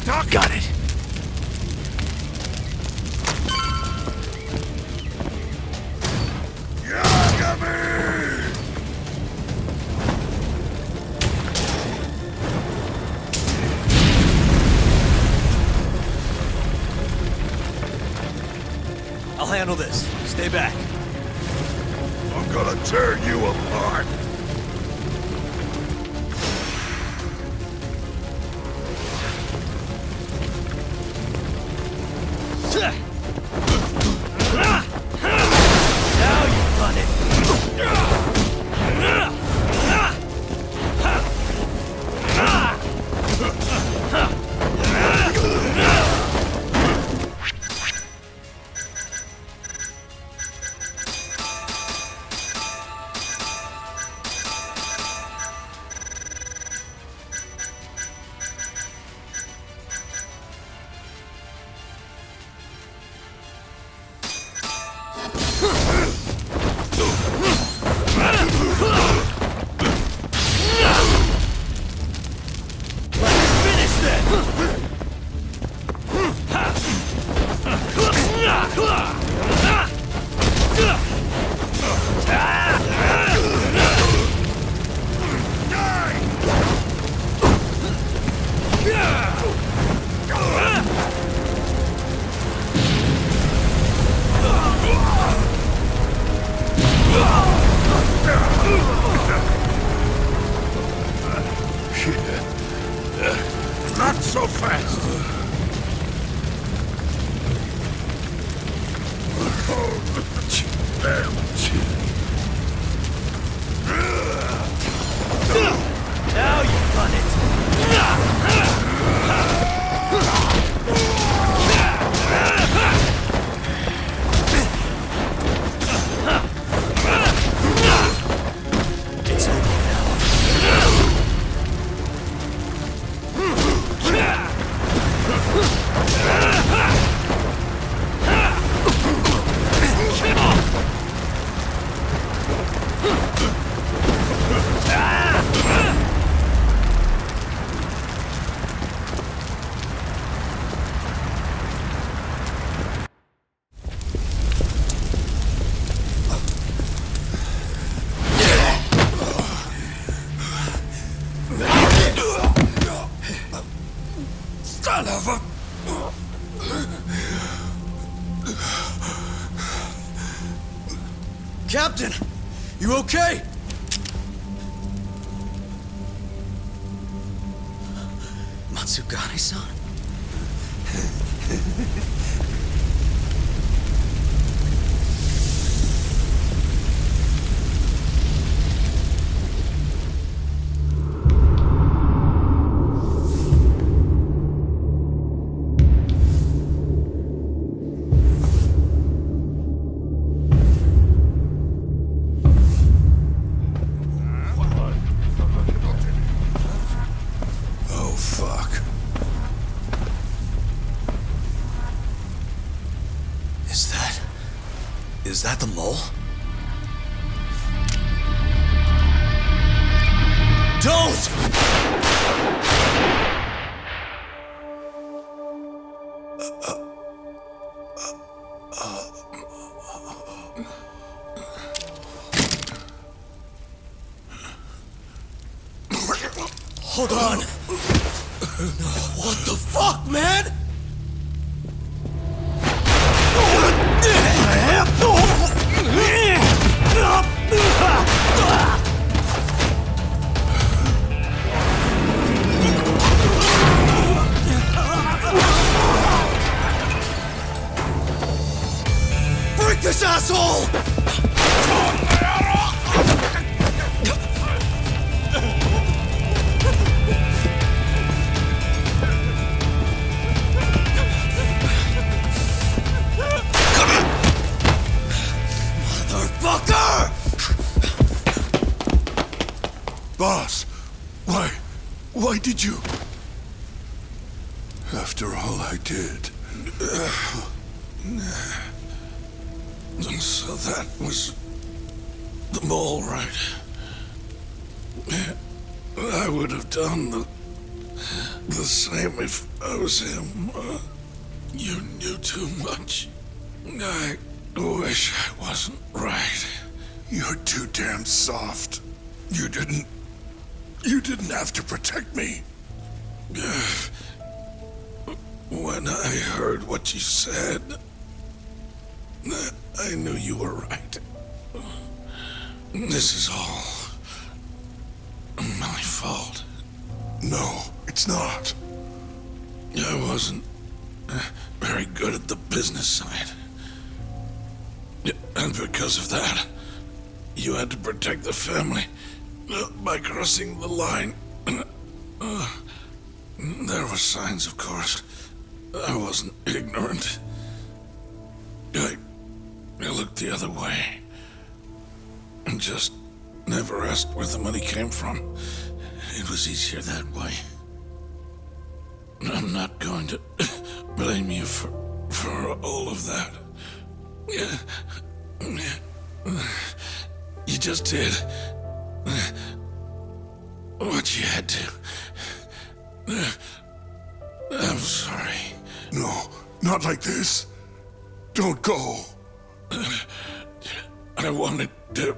Doc? Got it. I'll handle this. Stay back. I'm gonna tear you apart. Now you've done it. Not so fast. Now you've done it. It's over now. Son of a... Captain, you okay? Matsugane-san? Oh, fuck. Is that the mole? Don't! Hold on. What the fuck, man? Break this asshole! Motherfucker! Boss, why did you... After all I did... So that was the mole, right? I would have done the same if I was him. You knew too much. I wish I wasn't right. You're too damn soft. You didn't have to protect me. When I heard what you said, I knew you were right. This is all my fault. No, it's not. I wasn't very good at the business side. And because of that, you had to protect the family by crossing the line. There were signs, of course. I wasn't ignorant. I looked the other way and just never asked where the money came from. It was easier that way. I'm not going to blame you for all of that. You just did what you had to. I'm sorry. No, not like this. Don't go. I wanted to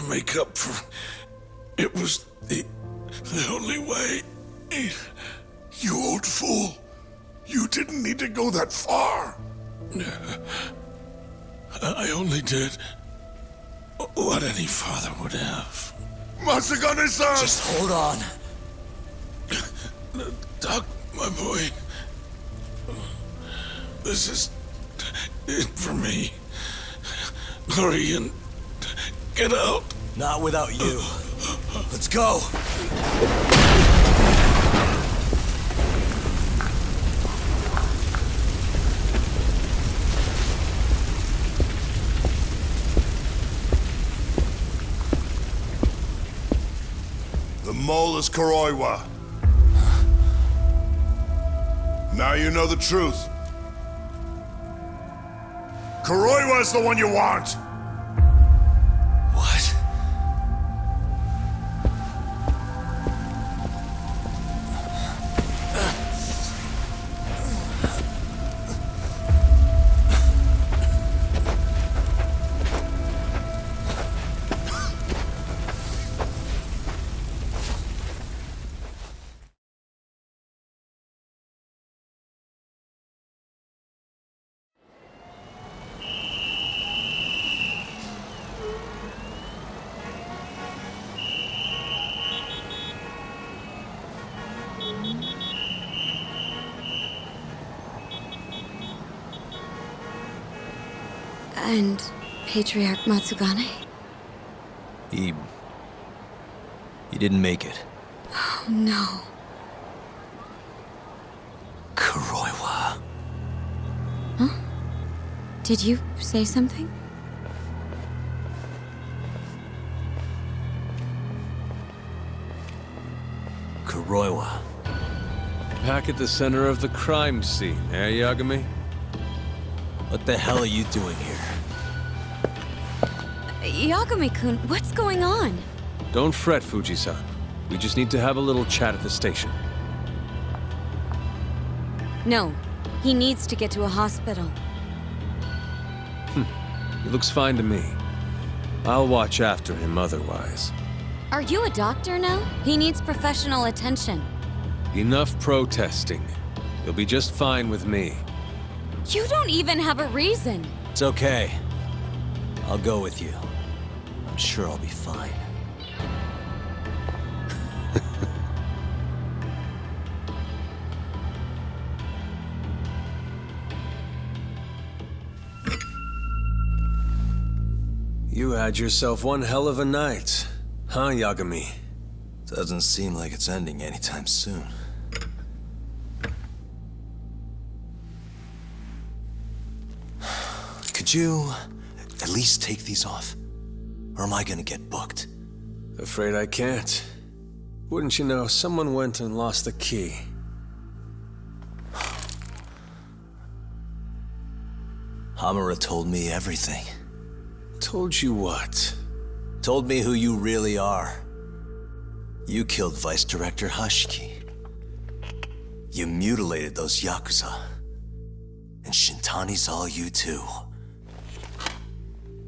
make up for. It was the only way. You old fool. You didn't need to go that far. I only did what any father would have. Masagane-san! Just hold on. Doc, my boy. This is it for me. Hurry and get out. Not without you. Let's go. The mole is Kuroiwa. Now you know the truth. Kuroiwa is the one you want. What? And Patriarch Matsugane? He didn't make it. Oh, no. Kuroiwa. Huh? Did you say something? Kuroiwa. Back at the center of the crime scene, eh, Yagami? What the hell are you doing here? Yagami-kun, what's going on? Don't fret, Fuji-san. We just need to have a little chat at the station. No, he needs to get to a hospital. He looks fine to me. I'll watch after him otherwise. Are you a doctor now? He needs professional attention. Enough protesting. He'll be just fine with me. You don't even have a reason. It's okay. I'll go with you. I'm sure I'll be fine. You had yourself one hell of a night, huh, Yagami? Doesn't seem like it's ending anytime soon. Could you at least take these off? Or am I gonna get booked? Afraid I can't. Wouldn't you know, someone went and lost the key. Hamura told me everything. Told you what? Told me who you really are. You killed Vice Director Hashiki. You mutilated those Yakuza. And Shintani's all you too.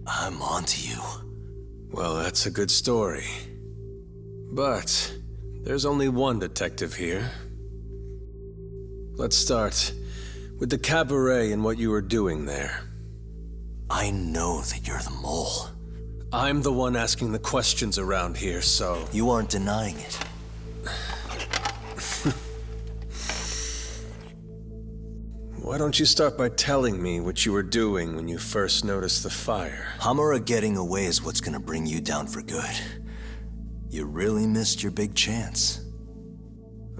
I'm on to you. Well, that's a good story. But there's only one detective here. Let's start with the cabaret and what you were doing there. I know that you're the mole. I'm the one asking the questions around here, so... You aren't denying it. Why don't you start by telling me what you were doing when you first noticed the fire? Hamura getting away is what's gonna bring you down for good. You really missed your big chance.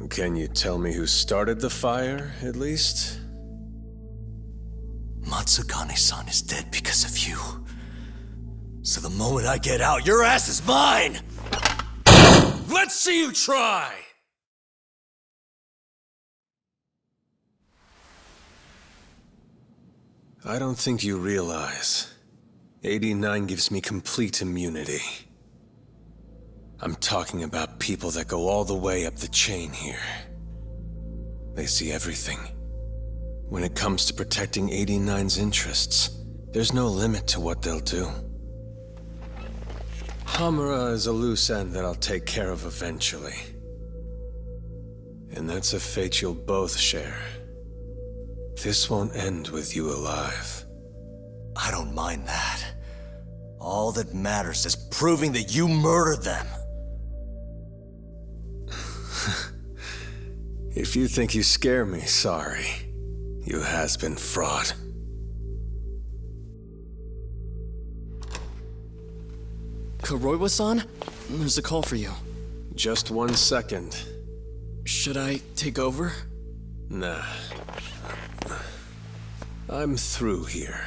Can you tell me who started the fire, at least? Matsugane-san is dead because of you. So the moment I get out, your ass is mine! Let's see you try! I don't think you realize. 89 gives me complete immunity. I'm talking about people that go all the way up the chain here. They see everything. When it comes to protecting 89's interests, there's no limit to what they'll do. Hamura is a loose end that I'll take care of eventually. And that's a fate you'll both share. This won't end with you alive. I don't mind that. All that matters is proving that you murdered them. If you think you scare me, sorry. You has-been fraud. Kuroiwa-san? There's a call for you. Just 1 second. Should I take over? Nah. I'm through here.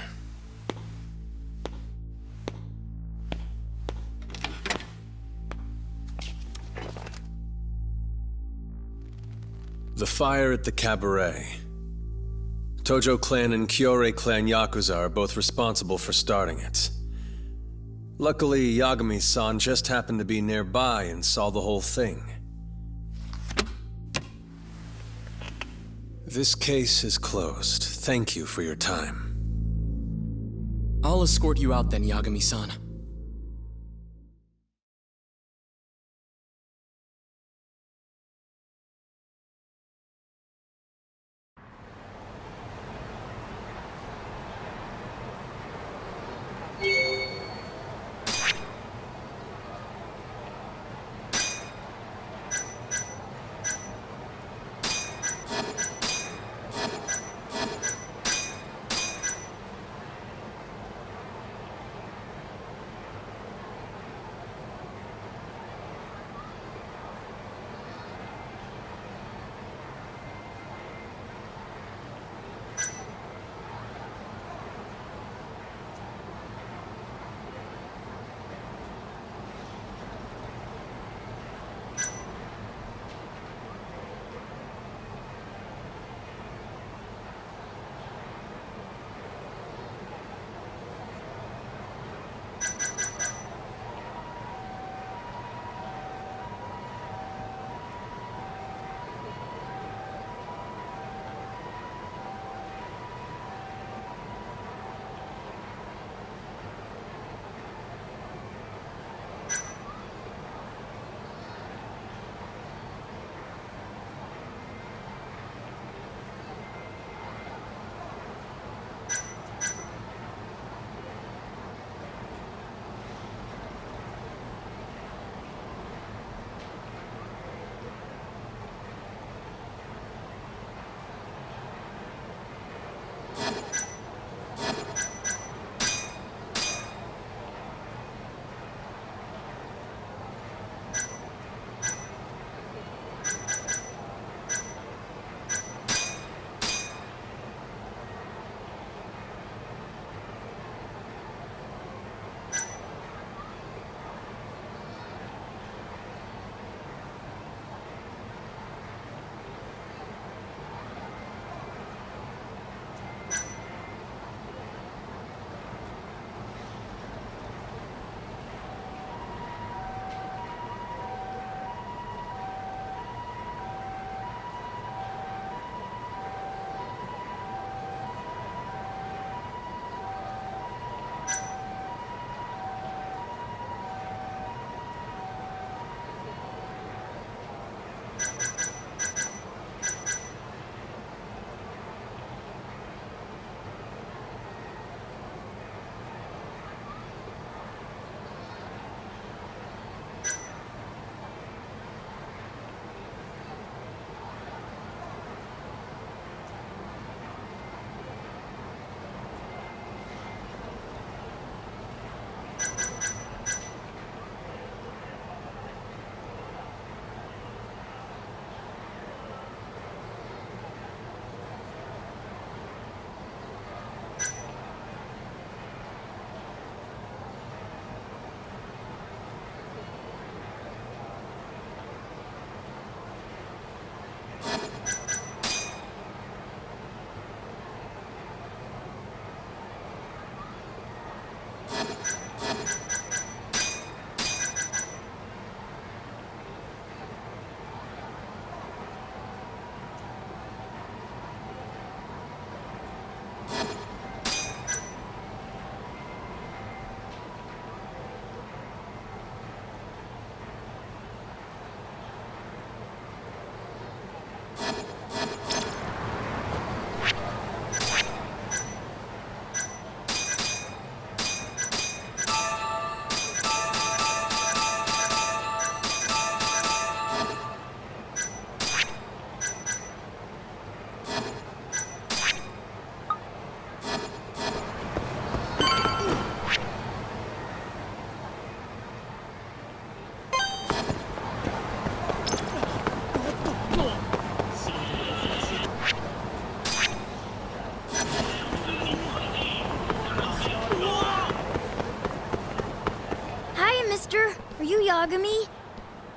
The fire at the cabaret. Tojo clan and Kyorei clan Yakuza are both responsible for starting it. Luckily, Yagami-san just happened to be nearby and saw the whole thing. This case is closed. Thank you for your time. I'll escort you out then, Yagami-san.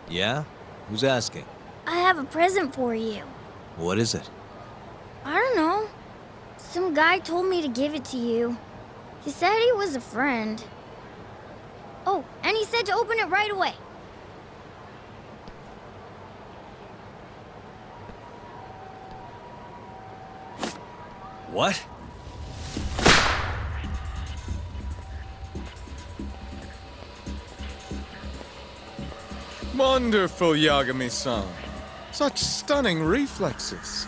Yeah? Who's asking? I have a present for you. What is it? I don't know. Some guy told me to give it to you. He said he was a friend. Oh, and he said to open it right away. What? Wonderful, Yagami-san. Such stunning reflexes.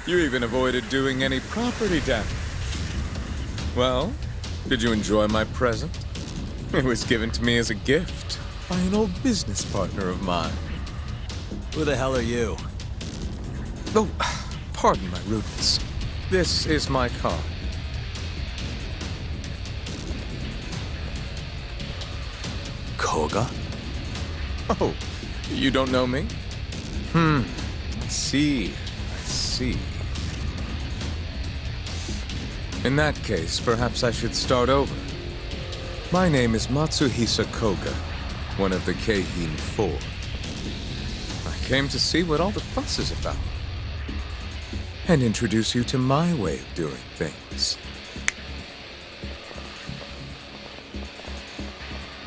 You even avoided doing any property damage. Well, did you enjoy my present? It was given to me as a gift by an old business partner of mine. Who the hell are you? Oh, pardon my rudeness. This is my card. Koga? Oh, you don't know me? I see. In that case, perhaps I should start over. My name is Matsuhisa Koga, one of the Keihin Four. I came to see what all the fuss is about, and introduce you to my way of doing things.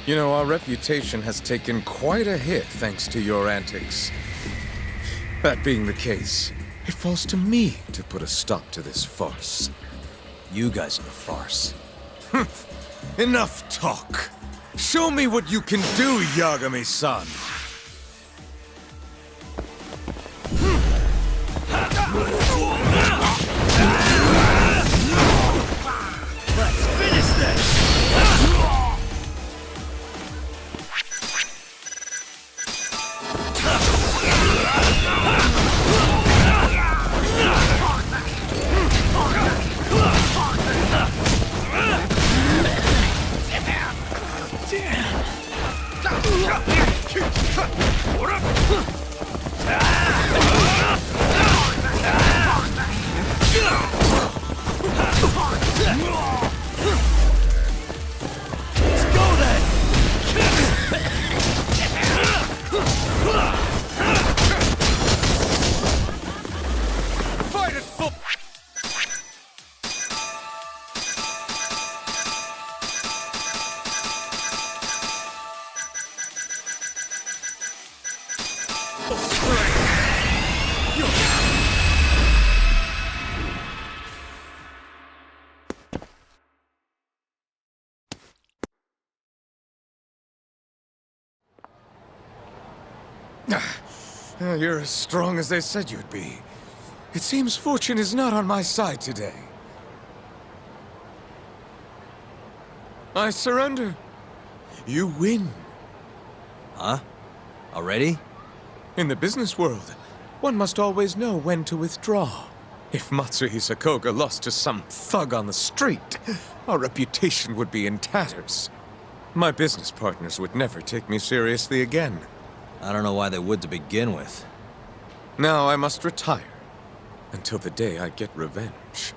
You know, our reputation has taken quite a hit thanks to your antics. That being the case, it falls to me to put a stop to this farce. You guys are the farce. Enough talk. Show me what you can do, Yagami-san. You're as strong as they said you'd be. It seems fortune is not on my side today. I surrender. You win. Huh? Already? In the business world, one must always know when to withdraw. If Matsuhisa Koga lost to some thug on the street, our reputation would be in tatters. My business partners would never take me seriously again. I don't know why they would to begin with. Now I must retire until the day I get revenge.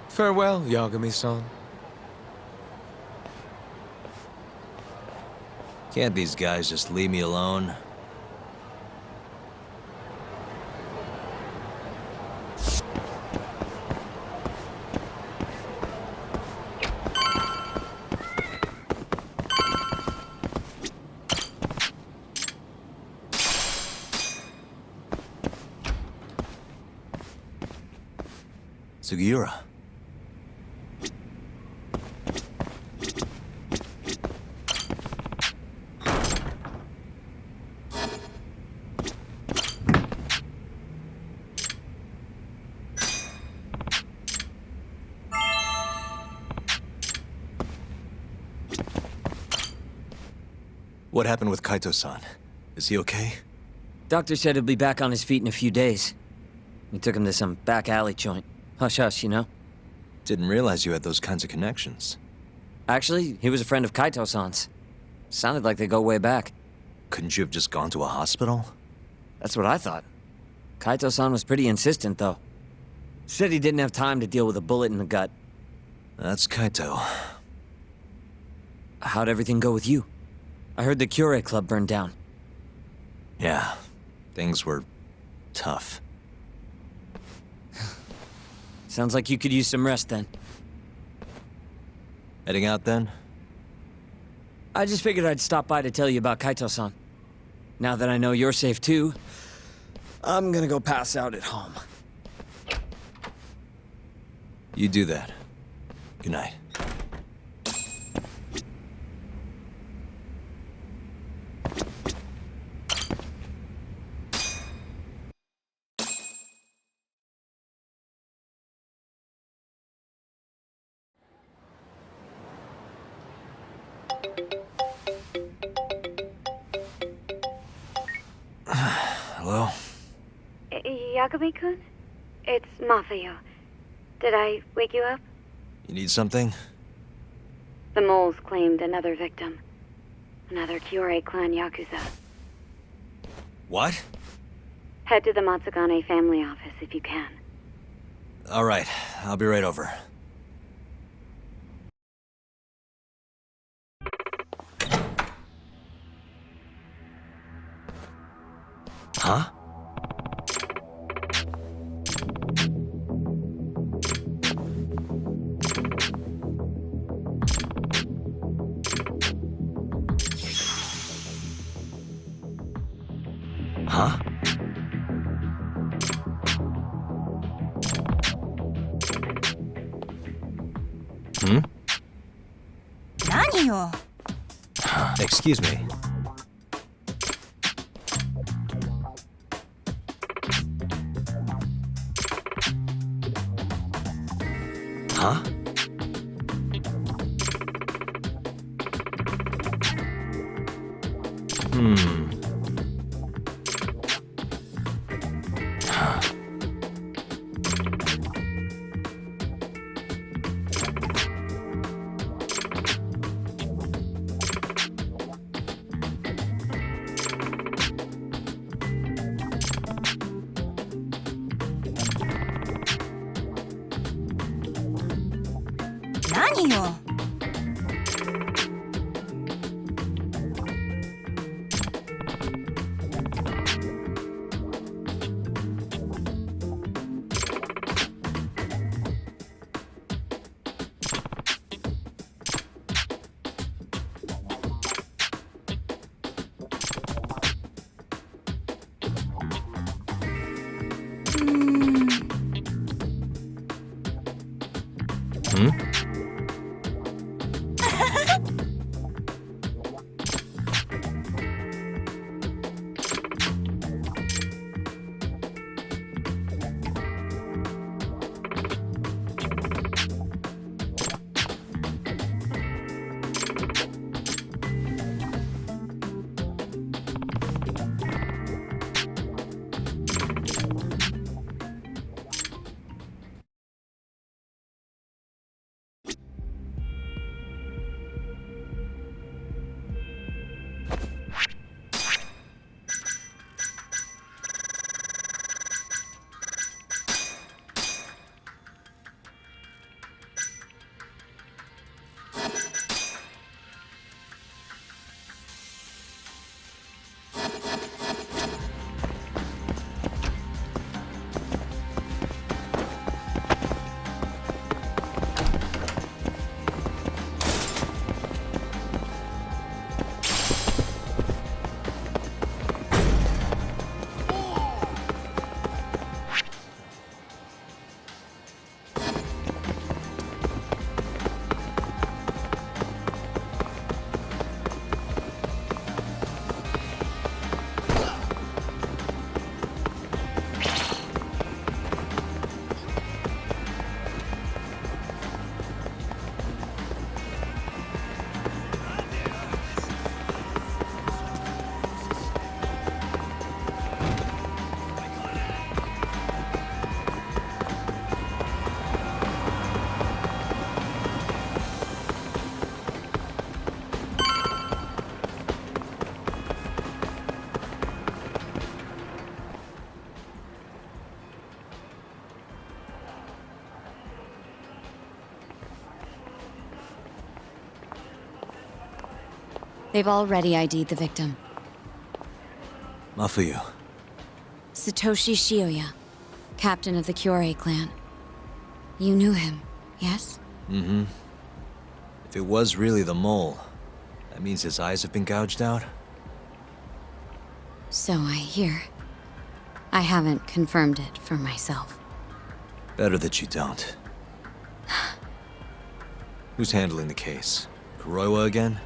Farewell, Yagami-san. Can't these guys just leave me alone? Sugiura. What happened with Kaito-san? Is he okay? Doctor said he'll be back on his feet in a few days. We took him to some back alley joint. Hush-hush, you know? Didn't realize you had those kinds of connections. Actually, he was a friend of Kaito-san's. Sounded like they go way back. Couldn't you have just gone to a hospital? That's what I thought. Kaito-san was pretty insistent, though. Said he didn't have time to deal with a bullet in the gut. That's Kaito. How'd everything go with you? I heard the Kure Club burned down. Yeah, things were tough. Sounds like you could use some rest then. Heading out then? I just figured I'd stop by to tell you about Kaito-san. Now that I know you're safe too, I'm gonna go pass out at home. You do that. Good night. Hello? Yagami-kun? It's Mafuyu. Did I wake you up? You need something? The moles claimed another victim. Another Kyorei clan Yakuza. What? Head to the Matsugane family office if you can. All right, I'll be right over. Huh? Huh? Hmm? Excuse me. Huh? Hmm. Hmm? They've already ID'd the victim. Mafuyu. Satoshi Shioya, captain of the Kyorei clan. You knew him, yes? Mm-hmm. If it was really the mole, that means his eyes have been gouged out? So I hear. I haven't confirmed it for myself. Better that you don't. Who's handling the case? Kuroiwa again?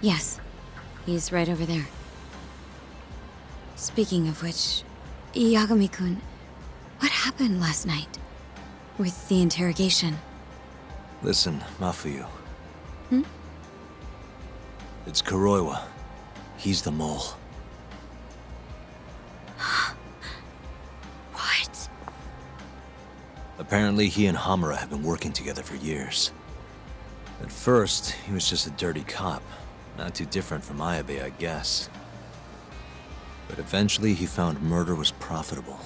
Yes, he's right over there. Speaking of which, Yagami-kun, what happened last night? With the interrogation? Listen, Mafuyu. Hmm? It's Kuroiwa. He's the mole. What? Apparently, he and Hamura have been working together for years. At first, he was just a dirty cop. Not too different from Ayabe, I guess. But eventually, he found murder was profitable.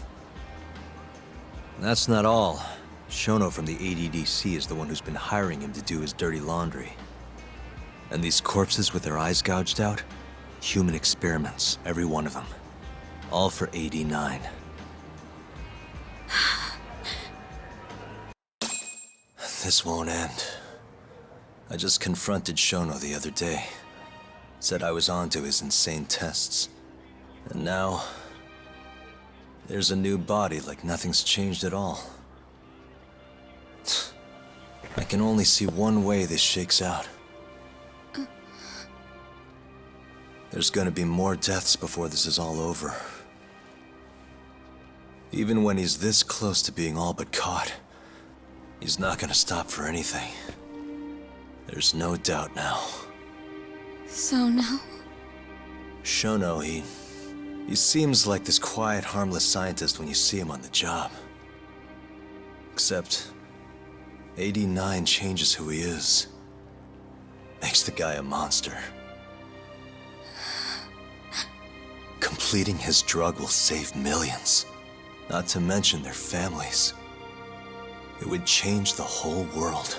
And that's not all. Shono from the ADDC is the one who's been hiring him to do his dirty laundry. And these corpses with their eyes gouged out? Human experiments, every one of them. All for 89. This won't end. I just confronted Shono the other day. Said I was onto his insane tests. And now... there's a new body like nothing's changed at all. I can only see one way this shakes out. There's gonna be more deaths before this is all over. Even when he's this close to being all but caught, he's not gonna stop for anything. There's no doubt now. So now? Shono, he seems like this quiet, harmless scientist when you see him on the job. Except, 89 changes who he is. Makes the guy a monster. Completing his drug will save millions, not to mention their families. It would change the whole world.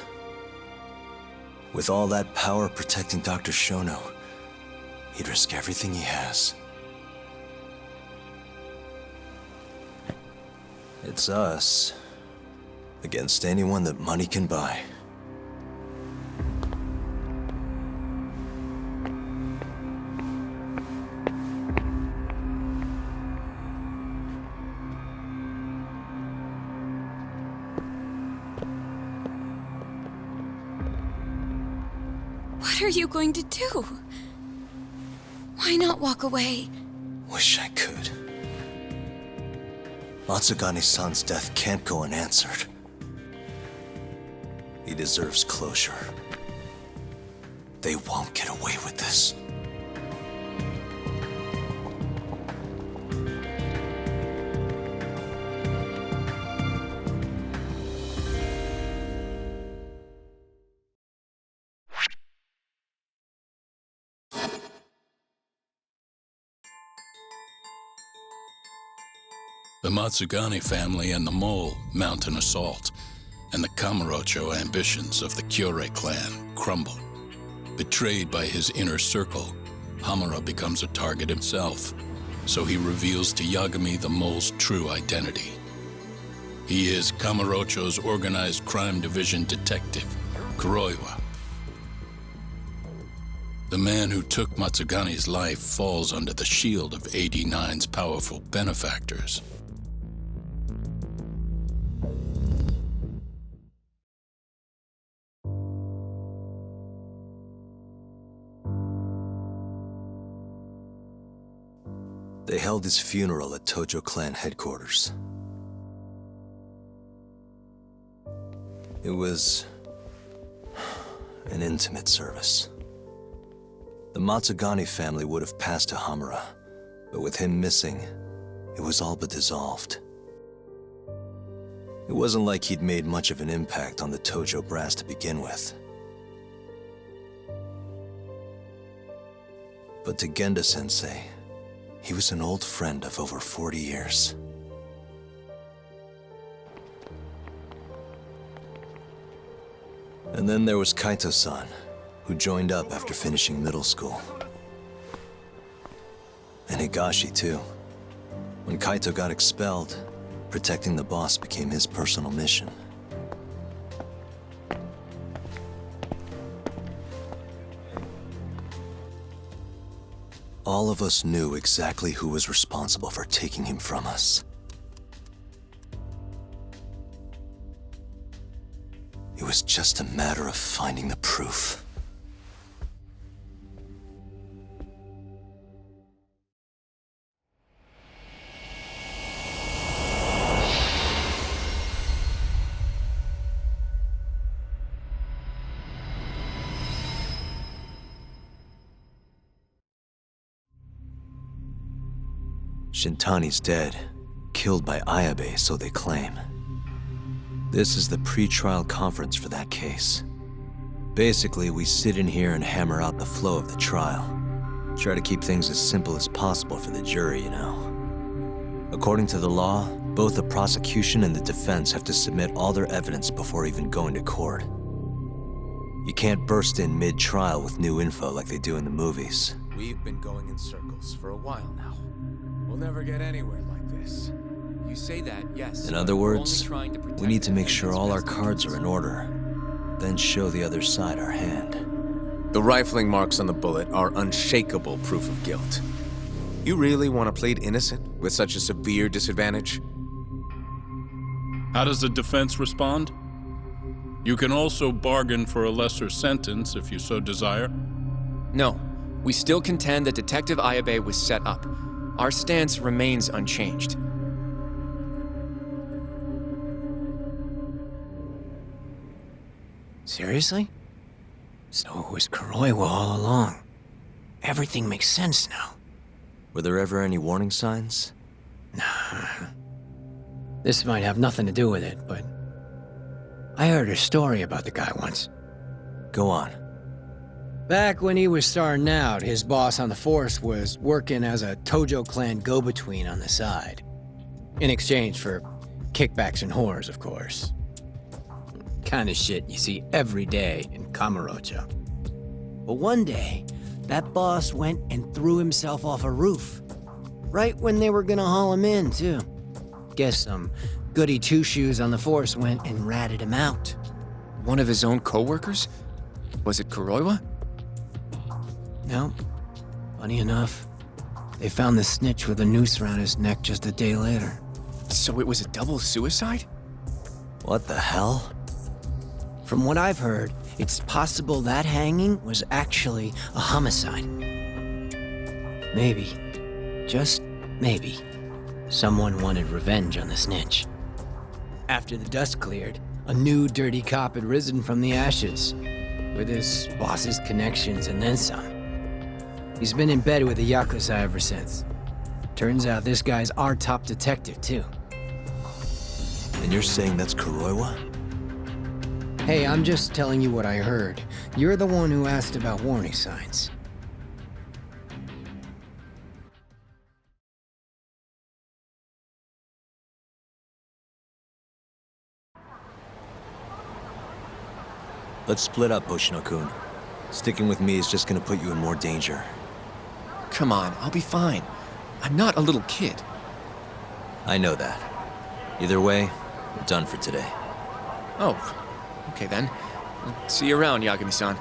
With all that power protecting Dr. Shono, he'd risk everything he has. It's us against anyone that money can buy. What are you going to do? Why not walk away? Wish I could. Matsugane-san's death can't go unanswered. He deserves closure. They won't get away with this. The Matsugane family and the Mole mount an assault, and the Kamurocho ambitions of the Kyorei clan crumble. Betrayed by his inner circle, Hamura becomes a target himself, so he reveals to Yagami the Mole's true identity. He is Kamurocho's organized crime division detective, Kuroiwa. The man who took Matsugane's life falls under the shield of 89's powerful benefactors. They held his funeral at Tojo clan headquarters. It was an intimate service. The Matsugane family would have passed to Hamura, but with him missing, it was all but dissolved. It wasn't like he'd made much of an impact on the Tojo brass to begin with. But to Genda-sensei, he was an old friend of over 40 years. And then there was Kaito-san, who joined up after finishing middle school. And Higashi, too. When Kaito got expelled, protecting the boss became his personal mission. All of us knew exactly who was responsible for taking him from us. It was just a matter of finding the proof. Shintani's dead, killed by Ayabe, so they claim. This is the pre-trial conference for that case. Basically, we sit in here and hammer out the flow of the trial. Try to keep things as simple as possible for the jury, you know. According to the law, both the prosecution and the defense have to submit all their evidence before even going to court. You can't burst in mid-trial with new info like they do in the movies. We've been going in circles for a while now. We'll never get anywhere like this. You say that, yes. In but other we're only words, trying to protect we need to the make sure defendant's all our best cards are in interests. order, then show the other side our hand. The rifling marks on the bullet are unshakable proof of guilt. You really want to plead innocent with such a severe disadvantage? How does the defense respond? You can also bargain for a lesser sentence if you so desire. No, we still contend that Detective Ayabe was set up. Our stance remains unchanged. Seriously? So it was Kuroiwa all along. Everything makes sense now. Were there ever any warning signs? Nah. This might have nothing to do with it, but I heard a story about the guy once. Go on. Back when he was starting out, his boss on the force was working as a Tojo clan go-between on the side. In exchange for kickbacks and whores, of course. Kind of shit you see every day in Kamurocho. But one day, that boss went and threw himself off a roof. Right when they were gonna haul him in, too. Guess some goody two-shoes on the force went and ratted him out. One of his own co-workers? Was it Kuroiwa? No. Funny enough, they found the snitch with a noose around his neck just a day later. So it was a double suicide? What the hell? From what I've heard, it's possible that hanging was actually a homicide. Maybe, just maybe, someone wanted revenge on the snitch. After the dust cleared, a new dirty cop had risen from the ashes, with his boss's connections and then some. He's been in bed with the Yakuza ever since. Turns out this guy's our top detective, too. And you're saying that's Kuroiwa? Hey, I'm just telling you what I heard. You're the one who asked about warning signs. Let's split up, Hoshino-kun. Sticking with me is just gonna put you in more danger. Come on, I'll be fine. I'm not a little kid. I know that. Either way, we're done for today. Oh, okay then. See you around, Yagami-san.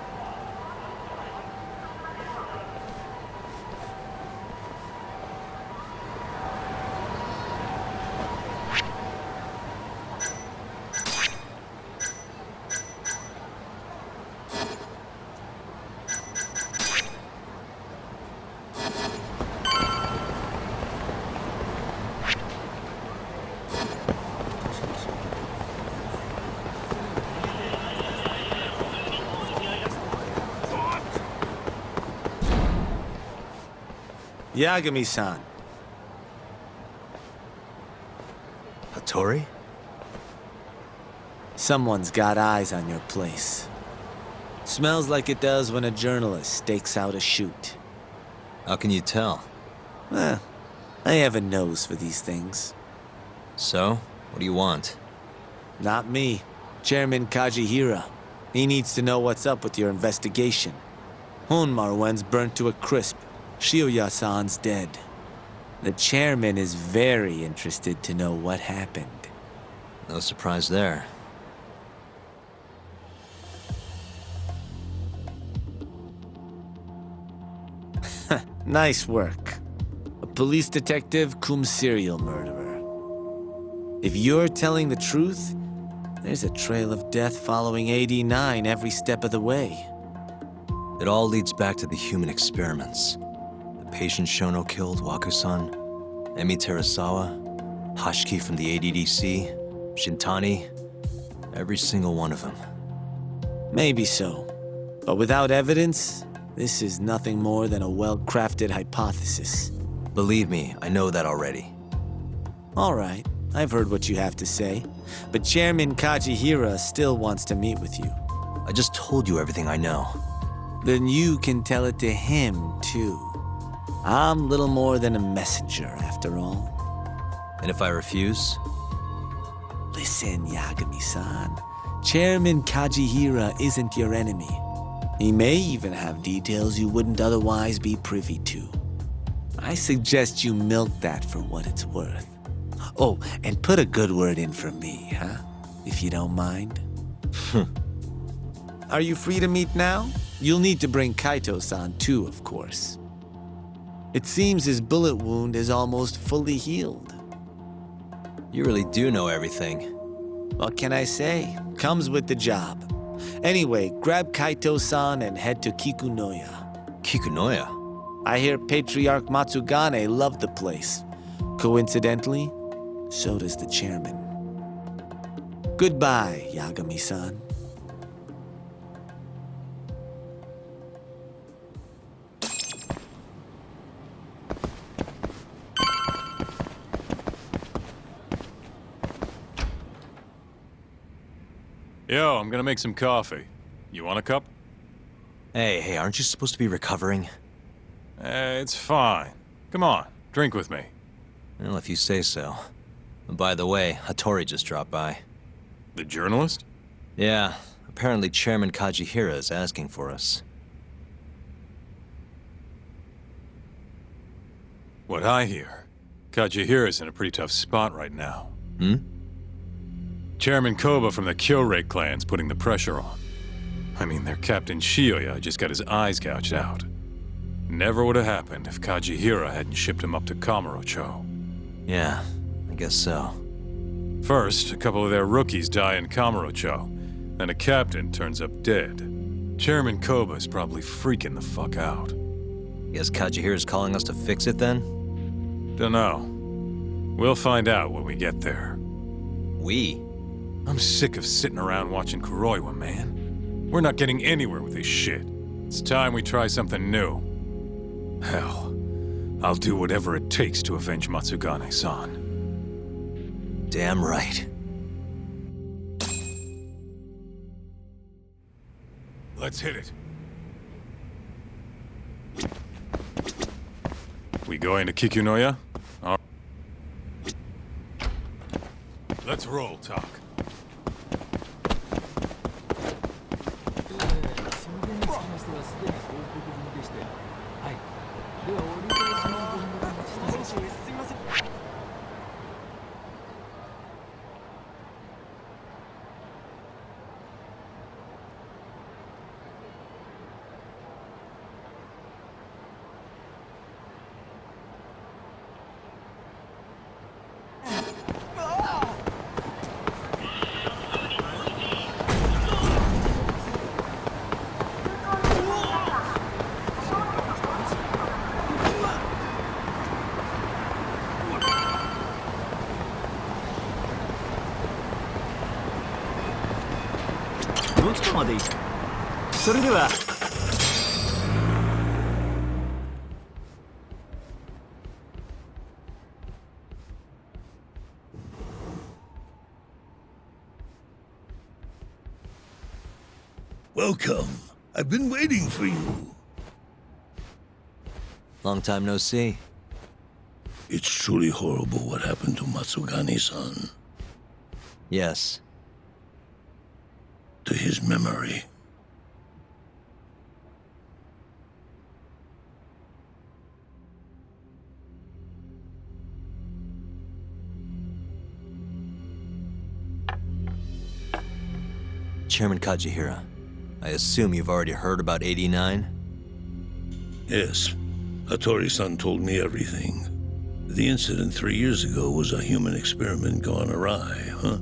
Yagami-san. Hattori? Someone's got eyes on your place. Smells like it does when a journalist stakes out a shoot. How can you tell? Well, I have a nose for these things. So, what do you want? Not me. Chairman Kajihira. He needs to know what's up with your investigation. Honmaruen's burnt to a crisp. Shioya-san's dead. The chairman is very interested to know what happened. No surprise there. Nice work. A police detective cum serial murderer. If you're telling the truth, there's a trail of death following 89 every step of the way. It all leads back to the human experiments. The patient Shono killed, Wakusan, Emi Terasawa, Hashiki from the ADDC, Shintani, every single one of them. Maybe so. But without evidence, this is nothing more than a well-crafted hypothesis. Believe me, I know that already. All right, I've heard what you have to say. But Chairman Kajihira still wants to meet with you. I just told you everything I know. Then you can tell it to him, too. I'm little more than a messenger, after all. And if I refuse? Listen, Yagami-san. Chairman Kajihira isn't your enemy. He may even have details you wouldn't otherwise be privy to. I suggest you milk that for what it's worth. Oh, and put a good word in for me, huh? If you don't mind. Are you free to meet now? You'll need to bring Kaito-san too, of course. It seems his bullet wound is almost fully healed. You really do know everything. What can I say? Comes with the job. Anyway, grab Kaito-san and head to Kikunoya. Kikunoya? I hear Patriarch Matsugane loved the place. Coincidentally, so does the chairman. Goodbye, Yagami-san. Yo, I'm gonna make some coffee. You want a cup? Hey, aren't you supposed to be recovering? It's fine. Come on, drink with me. Well, if you say so. By the way, Hattori just dropped by. The journalist? Yeah, apparently Chairman Kajihira is asking for us. What I hear, Kajihira's in a pretty tough spot right now. Chairman Koba from the Kyorei clan's putting the pressure on. I mean, their Captain Shioya just got his eyes gouged out. Never would have happened if Kajihira hadn't shipped him up to Kamurocho. Yeah, I guess so. First, a couple of their rookies die in Kamurocho, then a captain turns up dead. Chairman Koba's probably freaking the fuck out. Guess Kajihira's calling us to fix it then? Dunno. We'll find out when we get there. We? I'm sick of sitting around watching Kuroiwa, man. We're not getting anywhere with this shit. It's time we try something new. Hell, I'll do whatever it takes to avenge Matsugane-san. Damn right. Let's hit it. We going to Kikunoya? Let's roll, Talk. Welcome. I've been waiting for you. Long time no see. It's truly horrible what happened to Matsugane-san. Yes. To his memory. Chairman Kajihira, I assume you've already heard about 89? Yes. Hattori-san told me everything. The incident 3 years ago was a human experiment gone awry, huh?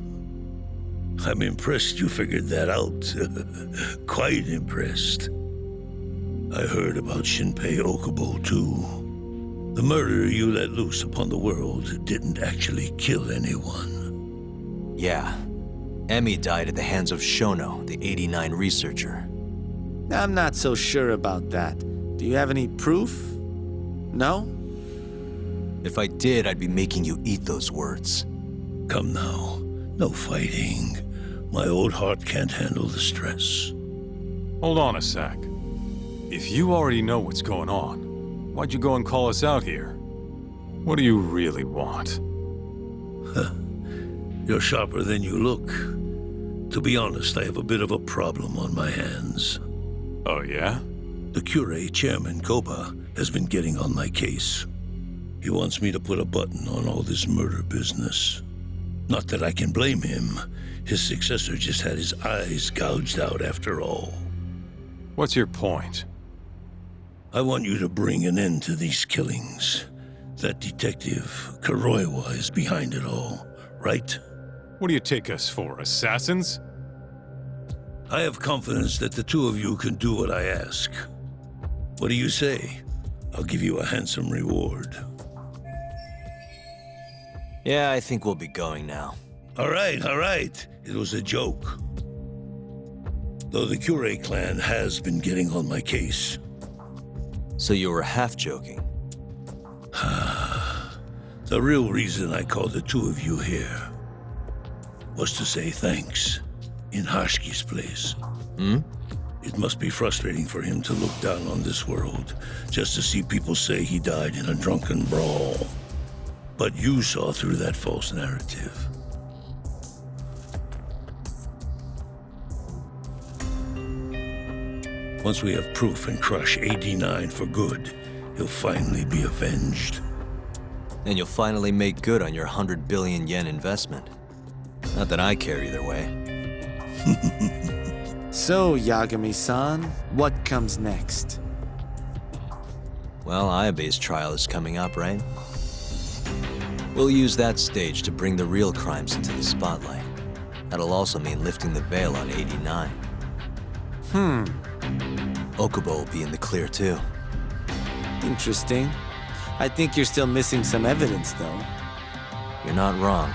I'm impressed you figured that out. Quite impressed. I heard about Shinpei Okubo, too. The murder you let loose upon the world didn't actually kill anyone. Yeah. Emmy died at the hands of Shono, the 89 researcher. I'm not so sure about that. Do you have any proof? No? If I did, I'd be making you eat those words. Come now. No fighting. My old heart can't handle the stress. Hold on a sec. If you already know what's going on, why'd you go and call us out here? What do you really want? You're sharper than you look. To be honest, I have a bit of a problem on my hands. Oh, yeah? The Cure, Chairman Koba, has been getting on my case. He wants me to put a button on all this murder business. Not that I can blame him. His successor just had his eyes gouged out after all. What's your point? I want you to bring an end to these killings. That detective, Kuroiwa, is behind it all, right? What do you take us for, assassins? I have confidence that the two of you can do what I ask. What do you say? I'll give you a handsome reward. Yeah, I think we'll be going now. All right. It was a joke. Though the Cure clan has been getting on my case. So you were half joking? The real reason I called the two of you here was to say thanks in Hashki's place. It must be frustrating for him to look down on this world just to see people say he died in a drunken brawl. But you saw through that false narrative. Once we have proof and crush AD9 for good, he'll finally be avenged. And you'll finally make good on your 100 billion yen investment. Not that I care either way. So, Yagami-san, what comes next? Well, Ayabe's trial is coming up, right? We'll use that stage to bring the real crimes into the spotlight. That'll also mean lifting the veil on 89. Okubo will be in the clear, too. Interesting. I think you're still missing some evidence, though. You're not wrong.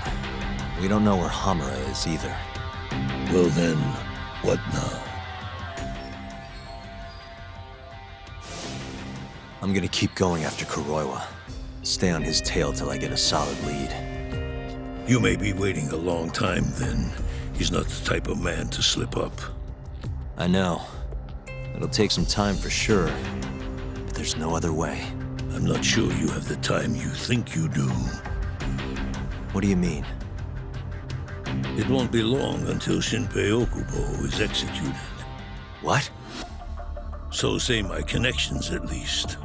We don't know where Hamura is, either. Well then, what now? I'm gonna keep going after Kuroiwa. Stay on his tail till I get a solid lead. You may be waiting a long time then. He's not the type of man to slip up. I know. It'll take some time for sure, but there's no other way. I'm not sure you have the time you think you do. What do you mean? It won't be long until Shinpei Okubo is executed. What? So say my connections, at least.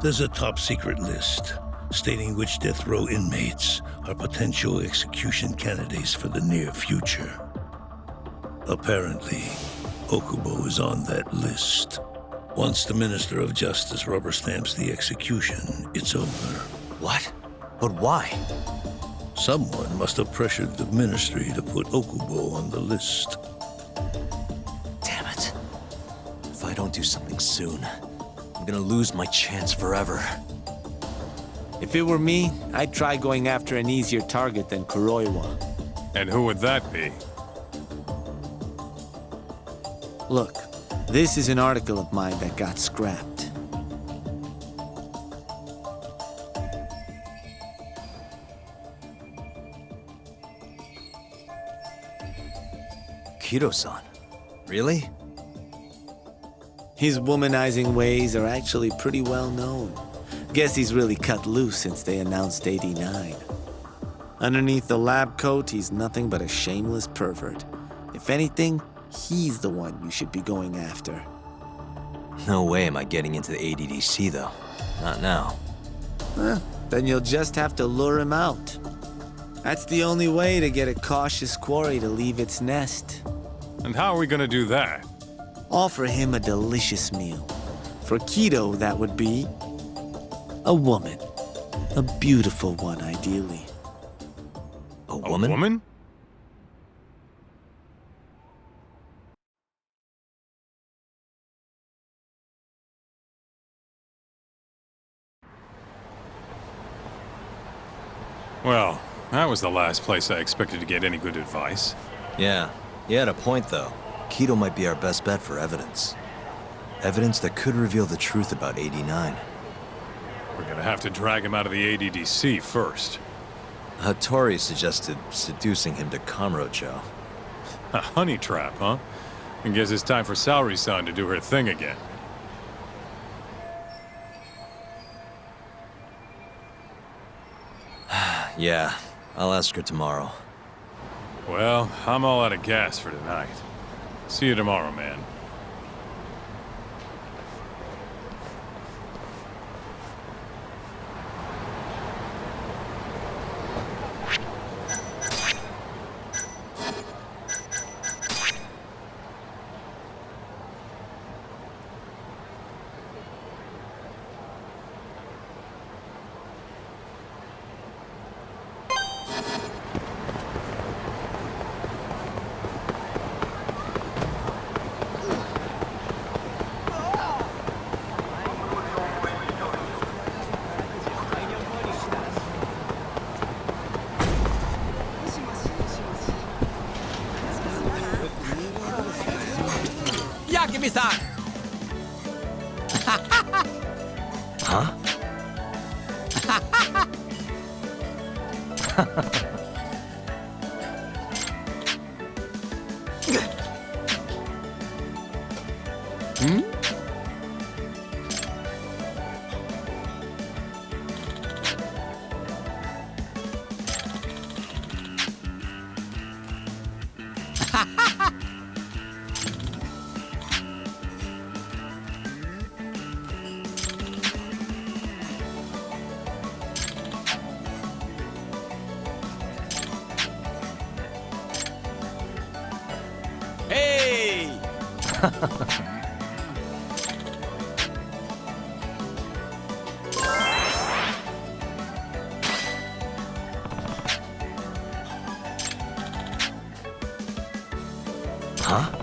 There's a top-secret list stating which death row inmates are potential execution candidates for the near future. Apparently, Okubo is on that list. Once the Minister of Justice rubber stamps the execution, it's over. What? But why? Someone must have pressured the Ministry to put Okubo on the list. Damn it. If I don't do something soon, I'm gonna lose my chance forever. If it were me, I'd try going after an easier target than Kuroiwa. And who would that be? Look, this is an article of mine that got scrapped. Kido-san? Really? His womanizing ways are actually pretty well known. Guess he's really cut loose since they announced 89. Underneath the lab coat, he's nothing but a shameless pervert. If anything, he's the one you should be going after. No way am I getting into the ADDC, though. Not now. Then you'll just have to lure him out. That's the only way to get a cautious quarry to leave its nest. And how are we gonna do that? Offer him a delicious meal. For Keto, that would be a woman. A beautiful one, ideally. A woman? A woman? Well, that was the last place I expected to get any good advice. Yeah, he had a point though. Keto might be our best bet for evidence. Evidence that could reveal the truth about 89. We're gonna have to drag him out of the ADDC first. Hattori suggested seducing him to Kamurocho. A honey trap, huh? I guess it's time for Saori-san to do her thing again. Yeah, I'll ask her tomorrow. Well, I'm all out of gas for tonight. See you tomorrow, man. Yakimi-san! Huh? Hey! Huh?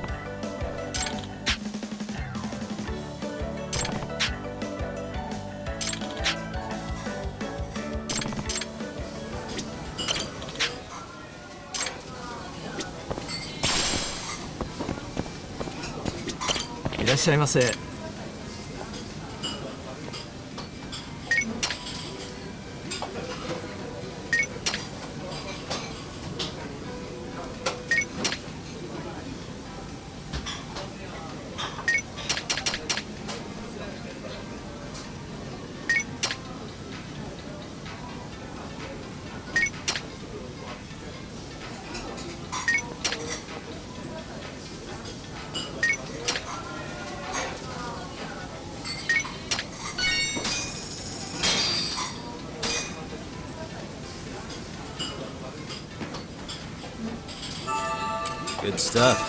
Good stuff.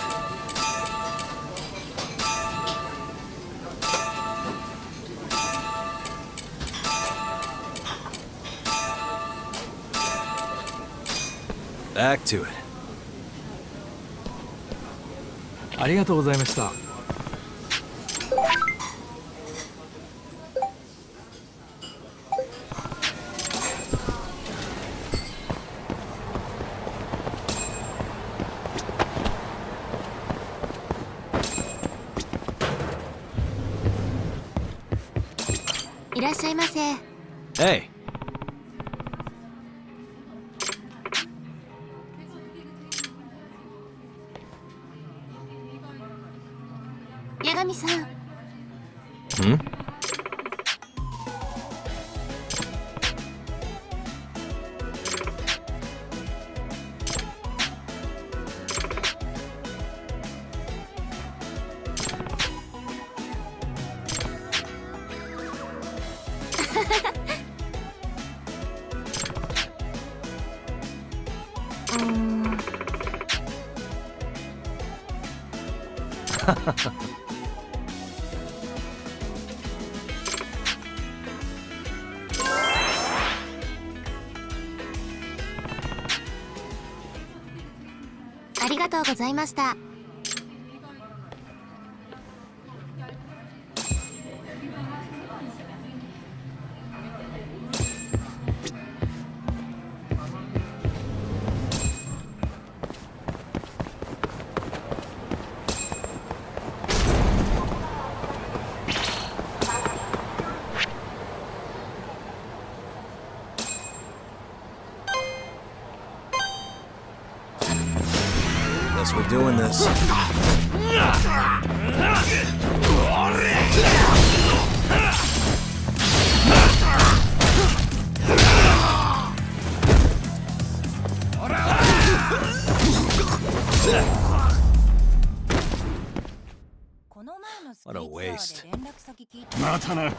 Back to it. ありがとうございました。いらっしゃいませ。Hey. 八神さん。Hmm? ありがとうございました。Guess we're doing this. What a waste. またな。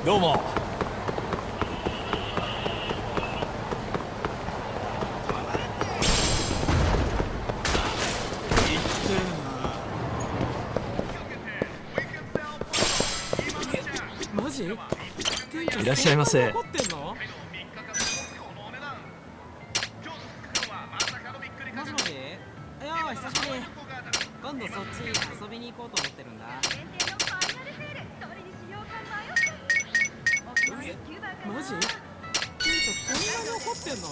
どうも。マジ？いらっしゃいませ。怒ってんの？もしもし？いやー久しぶり。今度そっち遊びに行こうと思ってるんだ。マジ？店長そんなに怒ってんの？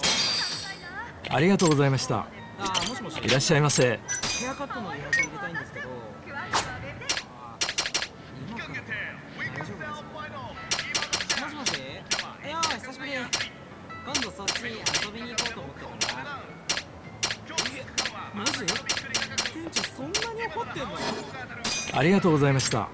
ありがとうございました。あ、もしもし。いらっしゃいませ。ヘアカットの予約入れたいんですけど。今から大丈夫ですか？もしもし。いやー久しぶり。今度そっち遊びに行こうと思ってるんだ。マジ？店長そんなに怒ってんの？ありがとうございました。